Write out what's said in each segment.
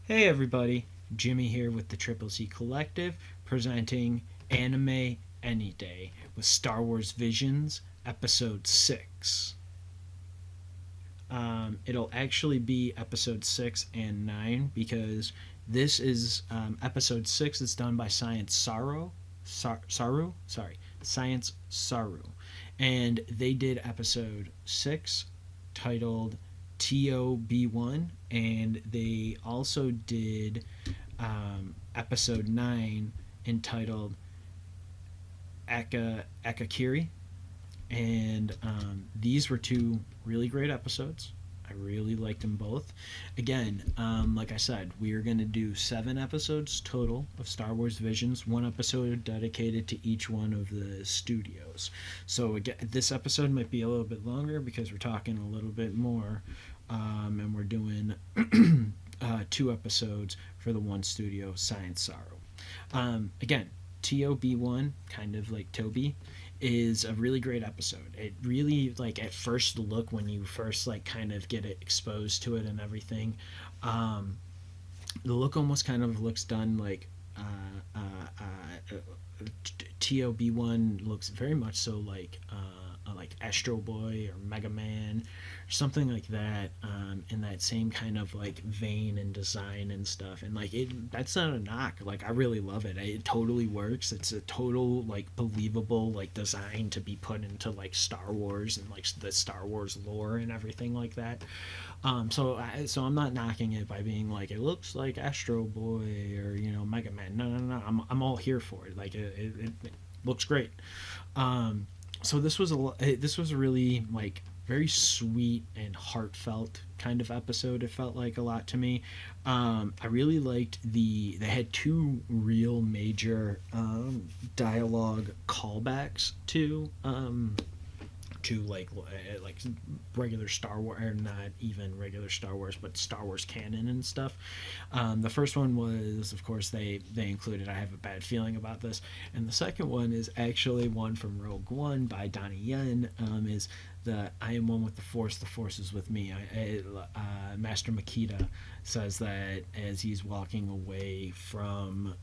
Hey everybody, Jimmy here with the Triple C Collective, presenting Anime Any Day with Star Wars Visions, Episode 6. It'll actually be Episode 6 and 9 because this is Episode 6 is done by Science SARU. SARU? Sorry, Science SARU. And they did Episode 6 titled TOB1, and they also did episode 9 entitled Akakiri. And these were two really great episodes. I really liked them both. Again, like I said, we are going to do 7 episodes total of Star Wars Visions, one episode dedicated to each one of the studios. So again, this episode might be a little bit longer because we're talking a little bit more, and we're doing 2 episodes for the one studio, Science Sorrow. Again, TOB1, kind of like Toby, is a really great episode. It really, like, at first look, when you first like kind of get it exposed to it and everything, um, the look almost kind of looks done like TOB1 looks very much so like Astro Boy or Mega Man or something like that, in that same kind of like vein and design and stuff. And like that's not a knock. Like I really love it. It totally works. It's a total like believable like design to be put into like Star Wars and like the Star Wars lore and everything like that. So I'm not knocking it by being like it looks like Astro Boy or Mega Man. No. I'm all here for it. Like it looks great. So this was a really like very sweet and heartfelt kind of episode. It felt like a lot to me. I really liked they had two real major dialogue callbacks to like regular Star Wars, or not even regular Star Wars, but Star Wars canon and stuff. The first one was, of course, they included "I Have a Bad Feeling About This," and the second one is actually one from Rogue One by Donnie Yen. Is the "I am one with the Force is with me." Master Makita says that as he's walking away from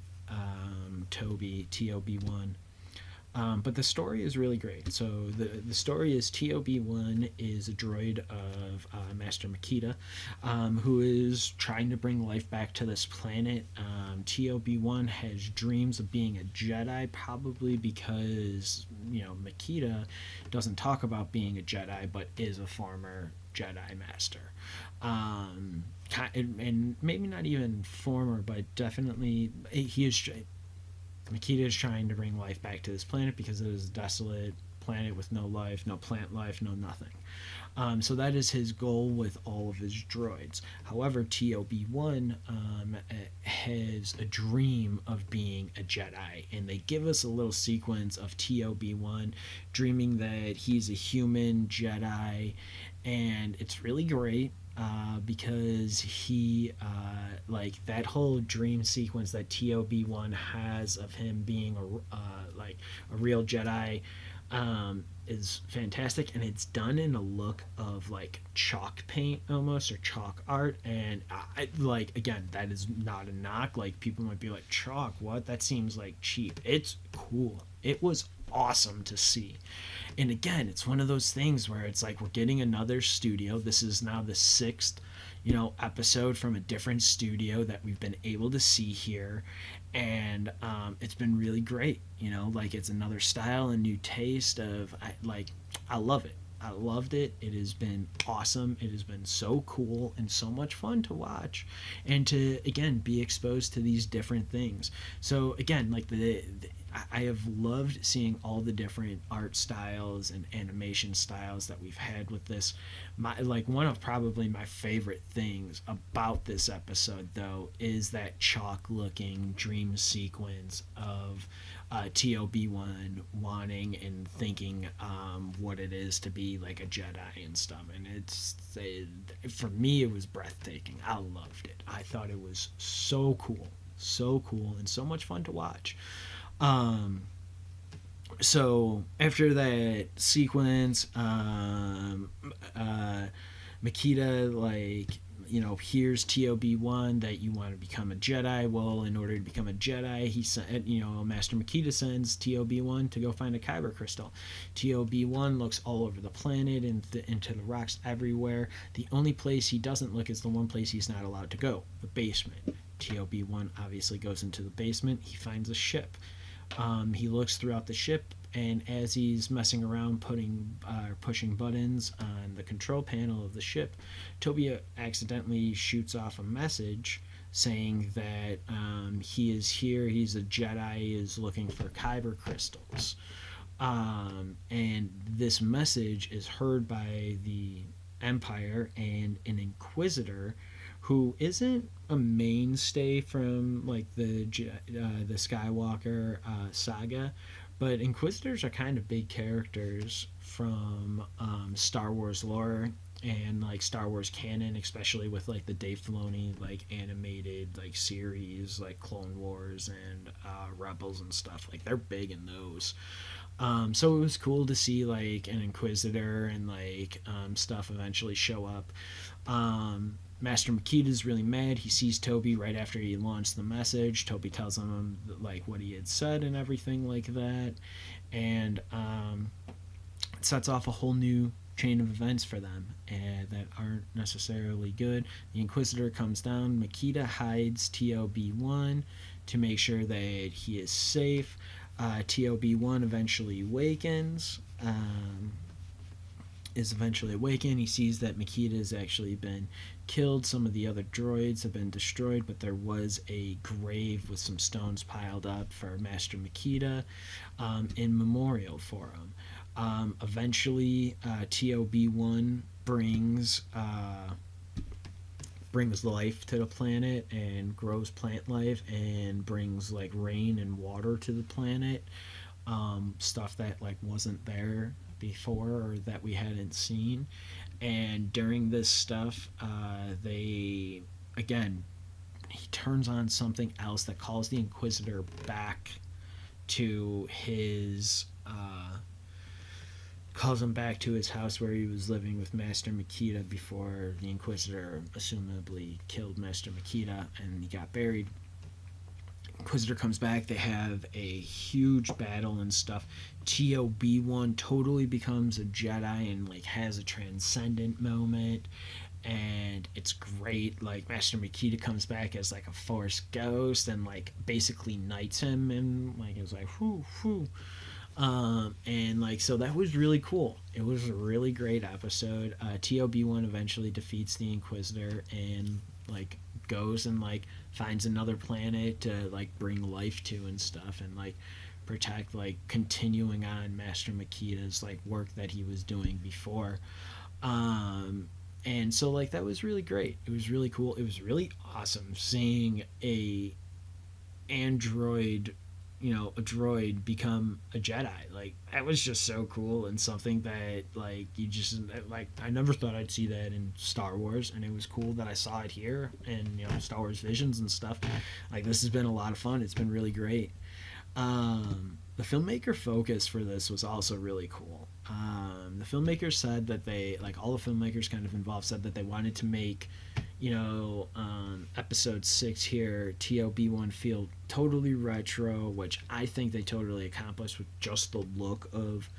TOB1. But the story is really great. So the story is TOB1 is a droid of Master Makita, who is trying to bring life back to this planet. TOB1 has dreams of being a Jedi, probably because Makita doesn't talk about being a Jedi, but is a former Jedi Master. And maybe not even former, but definitely he is. Makita is trying to bring life back to this planet because it is a desolate planet with no life, no plant life, no nothing. So that is his goal with all of his droids. However, TOB1 has a dream of being a Jedi, and they give us a little sequence of TOB1 dreaming that he's a human Jedi, and it's really great. Because he like that whole dream sequence that TOB1 has of him being like a real Jedi, is fantastic, and it's done in a look of like chalk paint almost, or chalk art. And like, again, that is not a knock. Like, people might be like, chalk, what, that seems like cheap. It's cool. It was awesome to see. And again, it's one of those things where it's like we're getting another studio. This is now the 6th episode from a different studio that we've been able to see here. And it's been really great. Like, it's another style and new taste of I love it. I loved it. It has been awesome. It has been so cool and so much fun to watch, and to again be exposed to these different things. So again, like I have loved seeing all the different art styles and animation styles that we've had with this. Like, one of probably my favorite things about this episode, though, is that chalk looking dream sequence of TOB1 wanting and thinking what it is to be like a Jedi and stuff. And for me, it was breathtaking. I loved it. I thought it was so cool, and so much fun to watch. Um, so after that sequence, Makita, like, here's TOB1 that you want to become a Jedi. Well, in order to become a Jedi, he sent, Master Makita sends TOB1 to go find a kyber crystal. TOB1 looks all over the planet and into the rocks everywhere. The only place he doesn't look is the one place he's not allowed to go, the basement. TOB1 obviously goes into the basement. He finds a ship. He looks throughout the ship, and as he's messing around pushing buttons on the control panel of the ship, Toby accidentally shoots off a message saying that he is here, he's a Jedi, he is looking for kyber crystals. And this message is heard by the Empire and an Inquisitor who isn't a mainstay from like the Skywalker saga, but Inquisitors are kind of big characters from Star Wars lore and like Star Wars canon, especially with like the Dave Filoni like animated like series like Clone Wars and Rebels and stuff. Like they're big in those. So it was cool to see like an Inquisitor and like stuff eventually show up. Master Makita's really mad. He sees Toby right after he launched the message. Toby tells him like what he had said and everything like that, and it sets off a whole new chain of events for them that aren't necessarily good. The Inquisitor comes down. Makita hides TOB1 to make sure that he is safe. TOB1 eventually awakens. Is eventually awakened. He sees that Makita has actually been killed. Some of the other droids have been destroyed, but there was a grave with some stones piled up for Master Makita in memorial for him. Eventually, TOB1 brings life to the planet and grows plant life and brings like rain and water to the planet. Stuff that like wasn't there before or that we hadn't seen. And during this stuff, he turns on something else that calls the Inquisitor back to his calls him back to his house where he was living with Master Makita before the Inquisitor assumably killed Master Makita and he got buried. Inquisitor comes back, they have a huge battle and stuff. TOB1 totally becomes a Jedi and like has a transcendent moment, and it's great. Like Master Makita comes back as like a Force ghost and like basically knights him, and like it was like whoo whoo. And like so that was really cool. It was a really great episode. TOB1 eventually defeats the Inquisitor and like goes and like finds another planet to like bring life to and stuff, and like protect, like continuing on Master Makita's like work that he was doing before. And so like that was really great. It was really cool. It was really awesome seeing a droid become a Jedi. Like that was just so cool, and something that like you just like I never thought I'd see that in Star Wars, and it was cool that I saw it here and Star Wars Visions and stuff. Like this has been a lot of fun. It's been really great. The filmmaker focus for this was also really cool. The filmmakers said that they like all the filmmakers kind of involved said that they wanted to make episode 6 here, TOB1 feel totally retro, which I think they totally accomplished with just the look of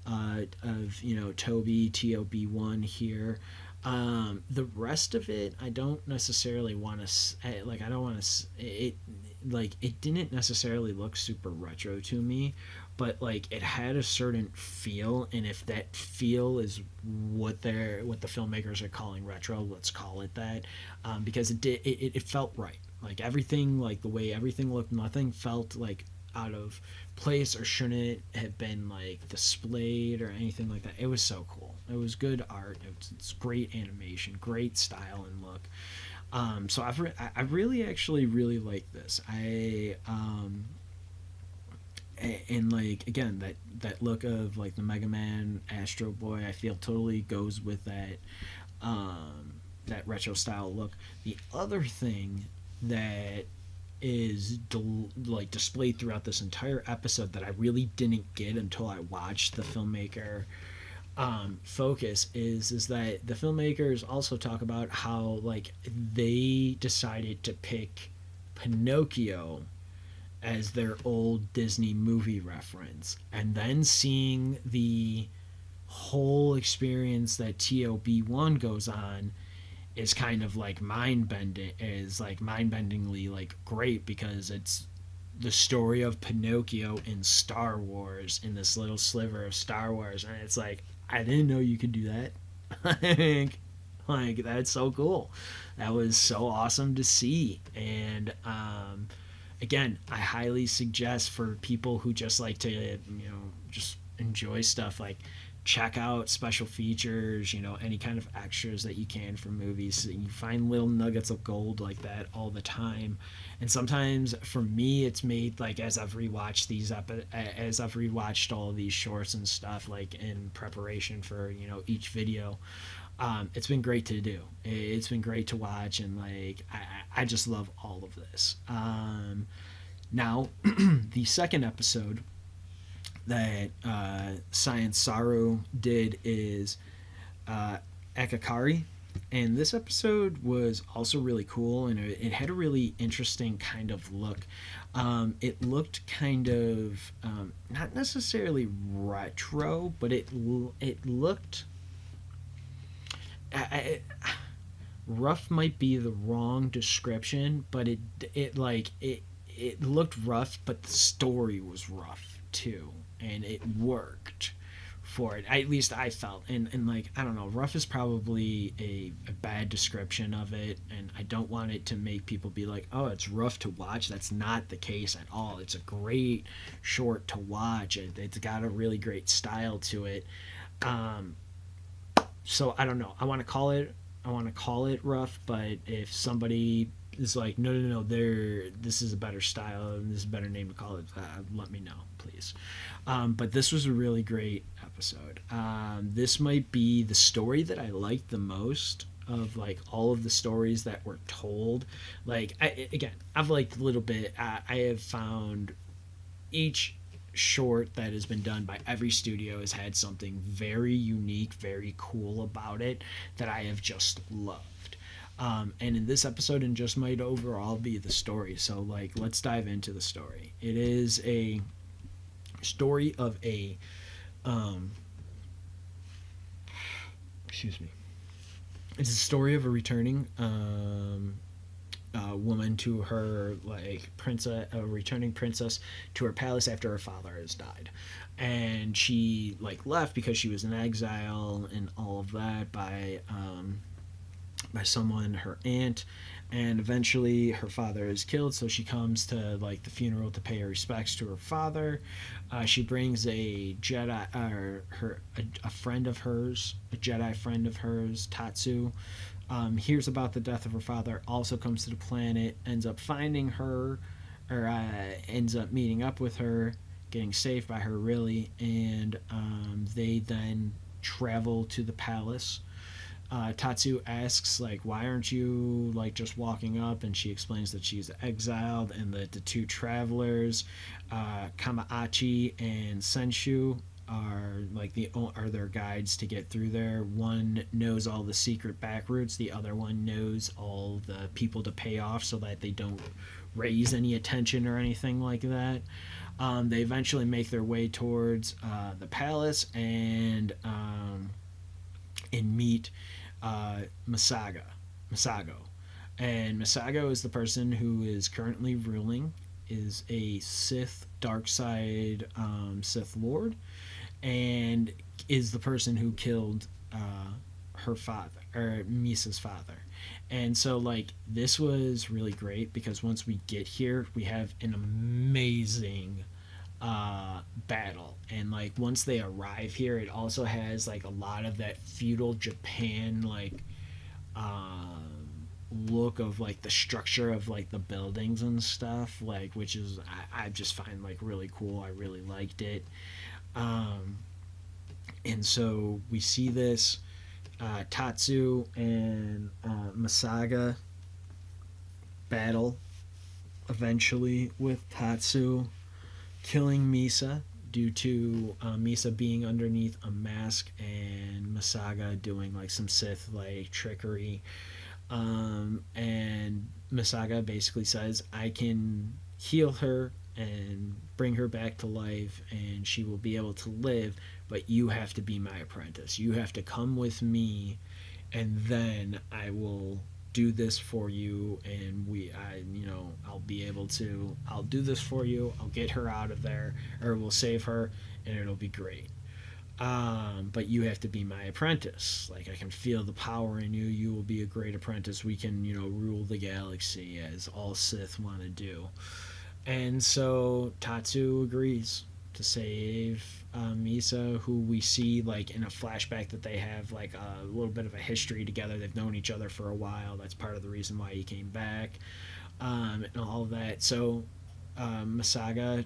Toby TOB1 here. The rest of it, I don't necessarily want to like. I don't want to it. Like it didn't necessarily look super retro to me, but like it had a certain feel, and if that feel is what the filmmakers are calling retro, let's call it that, because it felt right. Like everything, like the way everything looked, nothing felt like out of place or shouldn't have been like displayed or anything like that. It was so cool. It was good art. It's great animation, great style and look. So I really actually really like this. And like again that look of like the Mega Man Astro Boy, I feel totally goes with that that retro style look. The other thing that is like displayed throughout this entire episode that I really didn't get until I watched the filmmaker focus is that the filmmakers also talk about how like they decided to pick Pinocchio as their old Disney movie reference, and then seeing the whole experience that TOB1 goes on is kind of like mind-bendingly like great, because it's the story of Pinocchio in Star Wars, in this little sliver of Star Wars, and it's like, I didn't know you could do that. like that's so cool. That was so awesome to see. And again, I highly suggest for people who just like to, just enjoy stuff, like check out special features, any kind of extras that you can from movies. You find little nuggets of gold like that all the time. And sometimes for me, it's made like as I've rewatched all of these shorts and stuff, like in preparation for, each video. It's been great to do. It's been great to watch, and like I just love all of this. Now, the second episode that Science SARU did is Akakari. And this episode was also really cool, and it had a really interesting kind of look. It looked kind of not necessarily retro, but it looked. Rough might be the wrong description, but it looked rough, but the story was rough too, and it worked for it. At least I felt, and like, I don't know, rough is probably a bad description of it, and I don't want it to make people be like, oh, it's rough to watch. That's not the case at all. It's a great short to watch. It's got a really great style to it. So I don't know. I want to call it rough, but if somebody is like, no, this is a better style and this is a better name to call it, let me know, please. But this was a really great episode. This might be the story that I liked the most of like all of the stories that were told. Like, I've liked a little bit. I have found each short that has been done by every studio has had something very unique, very cool about it that I have just loved. And in this episode, and just might overall be the story. So, like, let's dive into the story. It is a story of a, excuse me. It's a story of a returning woman to her a returning princess to her palace after her father has died, and she like left because she was in exile and all of that by someone, her aunt, and eventually her father is killed, so she comes to like the funeral to pay her respects to her father. She brings a Jedi, a friend of hers, a Jedi friend of hers, Tatsu. Hears about the death of her father, also comes to the planet, ends up finding her, or ends up meeting up with her, getting saved by her, really, and they then travel to the palace. Tatsu asks, like, why aren't you, like, just walking up? And she explains that she's exiled, and that the two travelers, Kamaachi and Senshu, are their guides to get through there. One knows all the secret back routes, the other one knows all the people to pay off so that they don't raise any attention or anything like that. They eventually make their way towards the palace and meet Masago. And Masago is the person who is currently ruling, is a dark side Sith Lord, and is the person who killed her father, or Misa's father. And so, like, this was really great because once we get here, we have an amazing battle. And, like, once they arrive here, it also has, like, a lot of that feudal Japan, like, look of, like, the structure of, like, the buildings and stuff, like, which is, I just find, like, really cool. I really liked it. And so we see this Tatsu and Masaga battle eventually, with Tatsu killing Misa, due to Misa being underneath a mask and Masaga doing like some Sith like trickery. And Masaga basically says, I can heal her and bring her back to life, and she will be able to live, but you have to be my apprentice. You have to come with me, and then I will do this for you, and I'll be able to, I'll do this for you, I'll get her out of there, or we'll save her, and it'll be great. But you have to be my apprentice. Like, I can feel the power in you. You will be a great apprentice. We can, rule the galaxy as all Sith want to do. And so Tatsu agrees to save Misa, who we see like in a flashback that they have like a little bit of a history together. They've known each other for a while. That's part of the reason why he came back, and all of that. So Masaga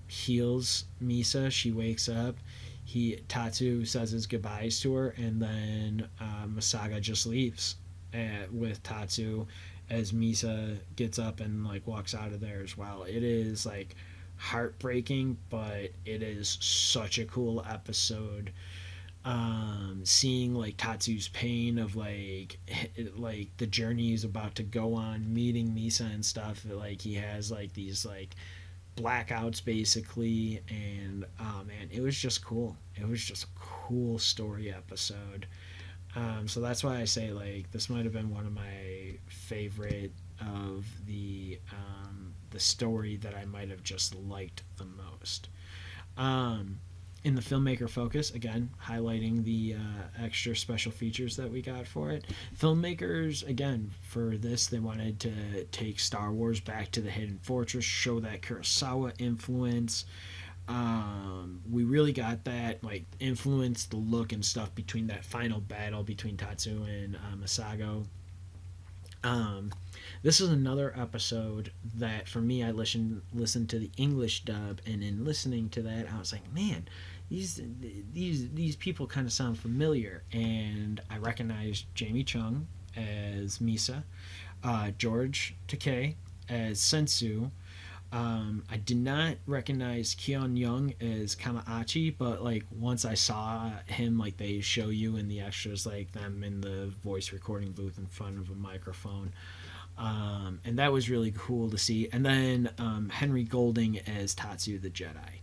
heals Misa. She wakes up. Tatsu says his goodbyes to her, and then Masaga just leaves with Tatsu as Misa gets up and like walks out of there as well. It is like heartbreaking, but it is such a cool episode. Seeing like Tatsu's pain of like the journey he's about to go on, meeting Misa and stuff. Like he has like these like blackouts basically, and oh man, it was just cool. It was just a cool story episode. So that's why I say like this might have been one of my favorite of the story that I might have just liked the most. In the filmmaker focus, again highlighting the extra special features that we got for it. Filmmakers, again, for this, they wanted to take Star Wars back to the Hidden Fortress, show that Kurosawa influence. We really got that like influence, the look and stuff between that final battle between Tatsu and Masago. This is another episode that for me, I listened to the English dub, and in listening to that, I was like, man, these people kind of sound familiar, and I recognized Jamie Chung as Misa, George Takei as Sensu. I did not recognize Keon Young as Kamaachi, but like once I saw him, like they show you in the extras, like them in the voice recording booth in front of a microphone. And that was really cool to see. And then Henry Golding as Tatsu the Jedi.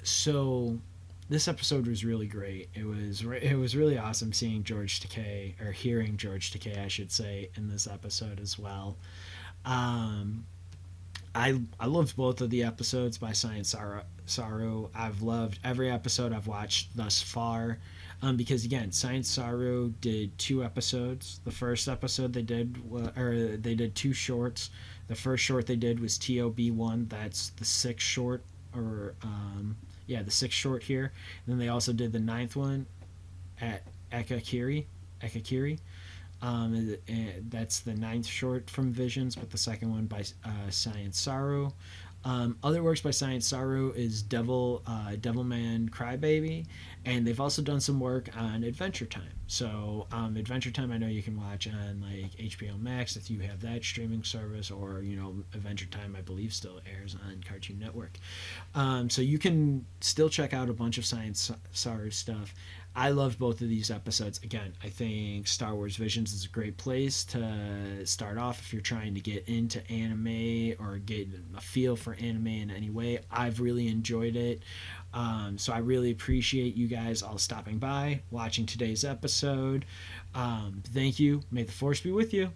So this episode was really great. It was really awesome seeing George Takei, or hearing George Takei, I should say, in this episode as well. I loved both of the episodes by Science Saru. I've loved every episode I've watched thus far. Because again, Science Saru did 2 episodes. The first episode they did 2 shorts. The first short they did was TOB1. That's the 6th short, or the 6th short here. And then they also did the 9th one at Ekakiri. That's the 9th short from Visions, but the second one by Science Saru. Other works by Science Saru is Devilman Crybaby, and they've also done some work on Adventure Time. So Adventure Time, I know you can watch on like HBO Max if you have that streaming service, or Adventure Time I believe still airs on Cartoon Network. So you can still check out a bunch of Science Saru stuff. I loved both of these episodes. Again, I think Star Wars Visions is a great place to start off if you're trying to get into anime or get a feel for anime in any way. I've really enjoyed it. So I really appreciate you guys all stopping by, watching today's episode. Thank you. May the Force be with you.